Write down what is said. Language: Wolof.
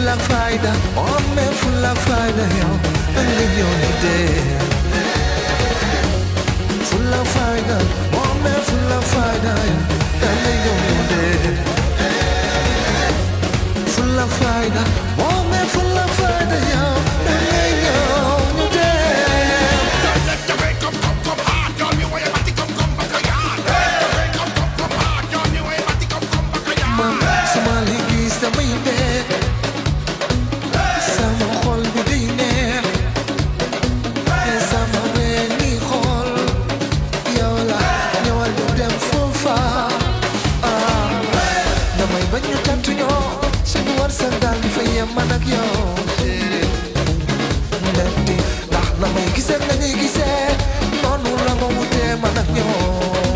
fulla fayda omme fulla fayda yo ngi ñoo ñu dee fulla fayda omme fulla fayda yo ngi ñoo ñu dee fulla fayda omme fulla fayda yo ngi ñoo ñu dee Let the wake up, come hard, girl, me way back, come back again. Let the wake up, come hard, girl, me way back, come back again. man sama liggéey samay neex sama xol bi day neex te sama ween ni xol yow la ñëwal ñu dem foofa damay bañ ñu tant ñoo suñu war sa daal di fa yem man ak yow metti ndax na may gisee nga ñuy gisee noonu la ma wutee man ak ñoo